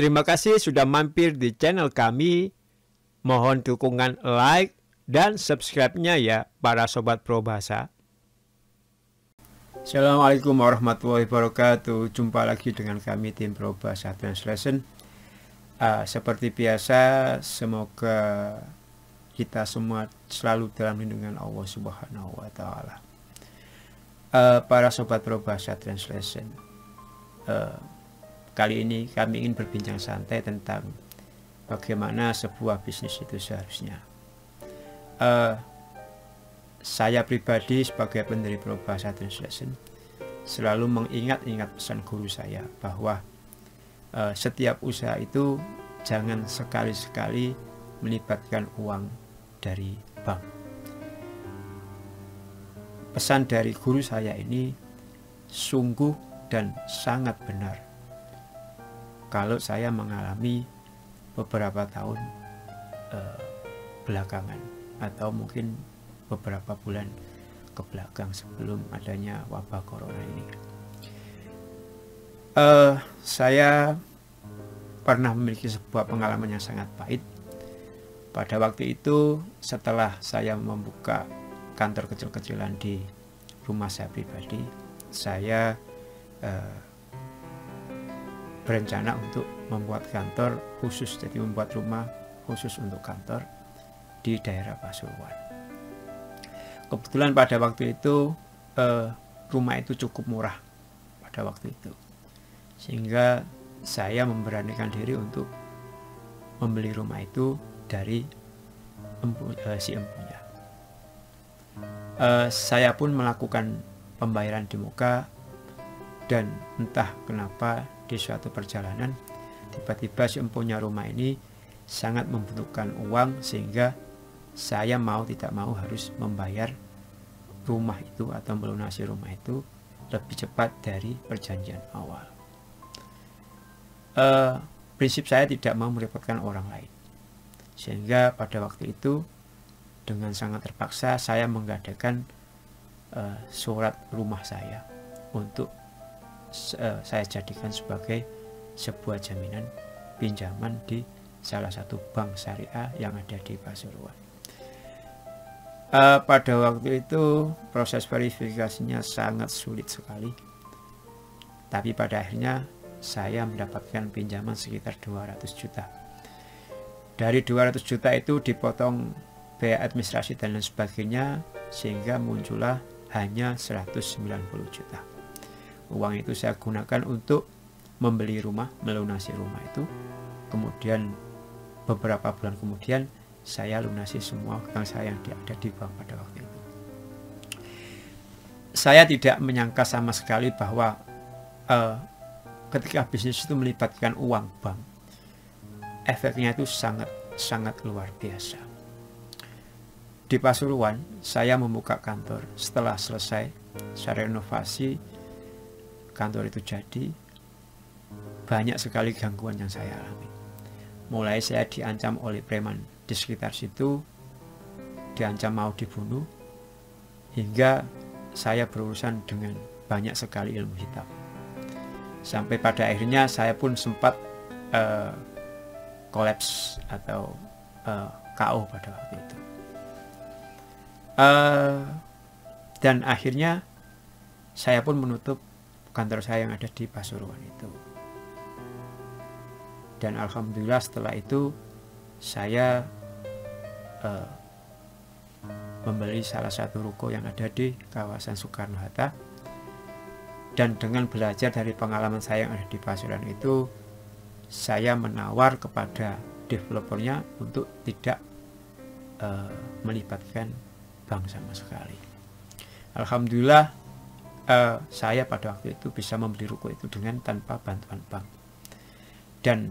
Terima kasih sudah mampir di channel kami. Mohon dukungan like dan subscribe-nya ya para Sobat Probahasa. Assalamualaikum warahmatullahi wabarakatuh. Jumpa lagi dengan kami tim Probahasa Translation. Seperti biasa, semoga kita semua selalu dalam lindungan Allah Subhanahu wa Ta'ala. Para Sobat Probahasa Translation, kali ini kami ingin berbincang santai tentang bagaimana sebuah bisnis itu seharusnya. Saya pribadi sebagai pendiri Probahasa Translation selalu mengingat pesan guru saya bahwa setiap usaha itu jangan sekali-sekali melibatkan uang dari bank. Pesan dari guru saya ini sungguh dan sangat benar. Kalau saya mengalami beberapa tahun belakangan atau mungkin beberapa bulan ke belakang sebelum adanya wabah corona ini, saya pernah memiliki sebuah pengalaman yang sangat pahit. Pada waktu itu, setelah saya membuka kantor kecil-kecilan di rumah saya pribadi, saya berencana untuk membuat kantor khusus, jadi membuat rumah khusus untuk kantor di daerah Pasuruan. Kebetulan pada waktu itu rumah itu cukup murah pada waktu itu, sehingga saya memberanikan diri untuk membeli rumah itu dari si empunya. Saya pun melakukan pembayaran di muka, dan entah kenapa di suatu perjalanan tiba-tiba si empunya rumah ini sangat membutuhkan uang, sehingga saya mau tidak mau harus membayar rumah itu atau melunasi rumah itu lebih cepat dari perjanjian awal. Prinsip saya tidak mau merepotkan orang lain, sehingga pada waktu itu dengan sangat terpaksa saya menggadaikan surat rumah saya untuk saya jadikan sebagai sebuah jaminan pinjaman di salah satu bank syariah yang ada di Pasuruan. Pada waktu itu proses verifikasinya sangat sulit sekali, tapi pada akhirnya saya mendapatkan pinjaman sekitar 200 juta. Dari 200 juta itu dipotong biaya administrasi dan lain sebagainya, sehingga muncullah hanya 190 juta. Uang itu saya gunakan untuk membeli rumah, melunasi rumah itu. Kemudian beberapa bulan kemudian saya lunasi semua hutang saya yang ada di bank pada waktu itu. Saya tidak menyangka sama sekali bahwa ketika bisnis itu melibatkan uang bank, efeknya itu sangat luar biasa. Di Pasuruan saya membuka kantor. Setelah selesai saya renovasi kantor itu, jadi banyak sekali gangguan yang saya alami. Mulai saya diancam oleh preman di sekitar situ, diancam mau dibunuh, hingga saya berurusan dengan banyak sekali ilmu hitam. Sampai pada akhirnya saya pun sempat kolaps atau KO pada waktu itu. Dan akhirnya saya pun menutup kantor saya yang ada di Pasuruan itu. Dan alhamdulillah setelah itu saya membeli salah satu ruko yang ada di kawasan Soekarno-Hatta. Dan dengan belajar dari pengalaman saya yang ada di Pasuruan itu, saya menawar kepada developernya untuk tidak melibatkan bank sama sekali. Alhamdulillah saya pada waktu itu bisa membeli ruko itu dengan tanpa bantuan bank. Dan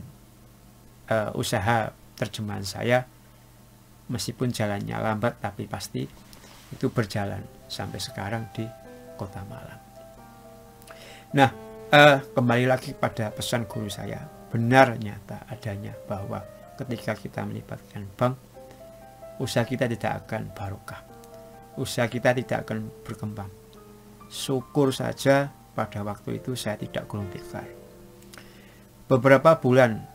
usaha terjemahan saya meskipun jalannya lambat tapi pasti itu berjalan sampai sekarang di Kota Malang. Nah, kembali lagi pada pesan guru saya, benar nyata adanya bahwa ketika kita melibatkan bank, usaha kita tidak akan barokah, usaha kita tidak akan berkembang. Syukur saja pada waktu itu saya tidak gulung tikar. Beberapa bulan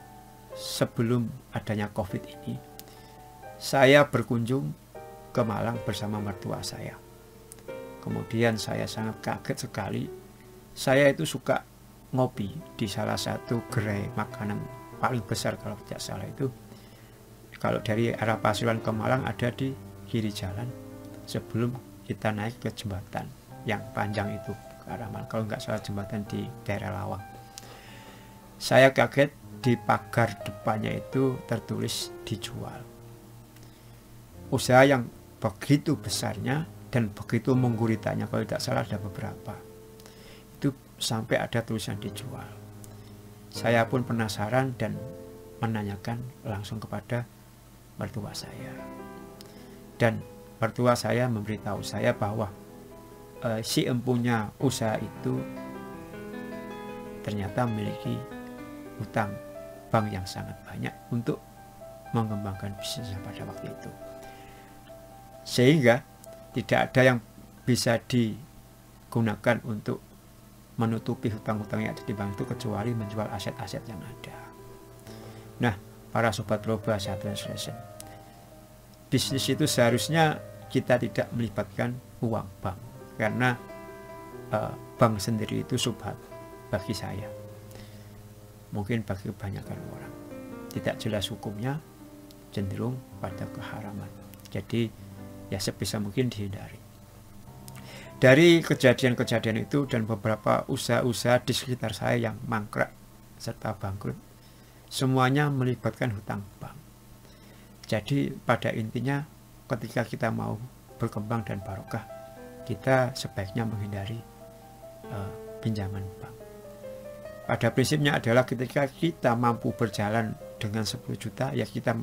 sebelum adanya COVID ini, saya berkunjung ke Malang bersama mertua saya. Kemudian saya sangat kaget sekali. Saya itu suka ngopi di salah satu gerai makanan paling besar kalau tidak salah itu. Kalau dari arah Pasuruan ke Malang ada di kiri jalan sebelum kita naik ke jembatan yang panjang itu ke arah Malang. Kalau nggak salah jembatan di daerah Lawang. Saya kaget di pagar depannya itu tertulis dijual. Usaha yang begitu besarnya dan begitu mengguritanya, kalau tidak salah ada beberapa. Itu sampai ada tulisan dijual. Saya pun penasaran dan menanyakan langsung kepada mertua saya. Dan mertua saya memberitahu saya bahwa si empunya usaha itu ternyata memiliki hutang bank yang sangat banyak untuk mengembangkan bisnisnya pada waktu itu. Sehingga tidak ada yang bisa digunakan untuk menutupi hutang-hutang yang ada di bank itu kecuali menjual aset-aset yang ada. Nah, para sobat Probahasa Translation, bisnis itu seharusnya kita tidak melibatkan uang bank, karena bank sendiri itu subhat bagi saya, mungkin bagi kebanyakan orang tidak jelas hukumnya, cenderung pada keharaman. Jadi ya sebisa mungkin dihindari. Dari kejadian-kejadian itu dan beberapa usaha-usaha di sekitar saya yang mangkrak serta bangkrut, semuanya melibatkan hutang bank. Jadi pada intinya ketika kita mau berkembang dan barokah, kita sebaiknya menghindari pinjaman bank. Pada prinsipnya adalah ketika kita mampu berjalan dengan 10 juta, ya kita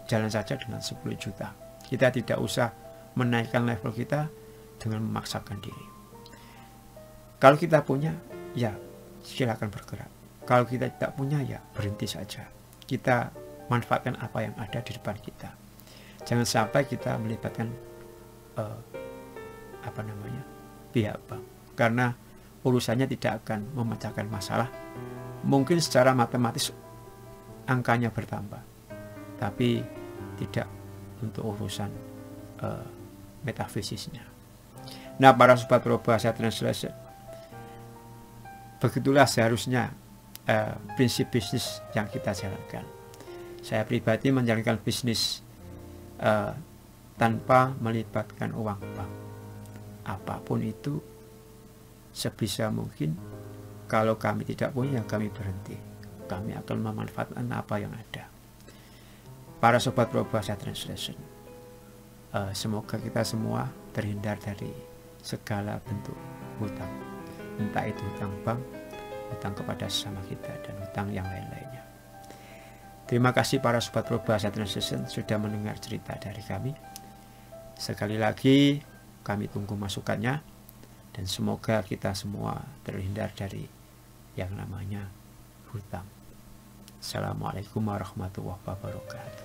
jalan saja dengan 10 juta. Kita tidak usah menaikkan level kita dengan memaksakan diri. Kalau kita punya, ya silakan bergerak. Kalau kita tidak punya, ya berhenti saja. Kita manfaatkan apa yang ada di depan kita. Jangan sampai kita melibatkan pihak bank, karena urusannya tidak akan memecahkan masalah. Mungkin secara matematis angkanya bertambah, tapi tidak untuk urusan metafisisnya. Nah, para sobat Probahasa Translation, begitulah seharusnya prinsip bisnis yang kita jalankan. Saya pribadi menjalankan bisnis tanpa melibatkan uang bank. Apapun itu, sebisa mungkin kalau kami tidak punya, kami berhenti. Kami akan memanfaatkan apa yang ada. Para sobat Probahasa Translation, semoga kita semua terhindar dari segala bentuk hutang, entah itu hutang bank, hutang kepada sesama kita, dan hutang yang lain-lainnya. Terima kasih para sobat Probahasa Translation sudah mendengar cerita dari kami. Sekali lagi kami tunggu masukannya, dan semoga kita semua terhindar dari yang namanya hutang. Assalamualaikum warahmatullahi wabarakatuh.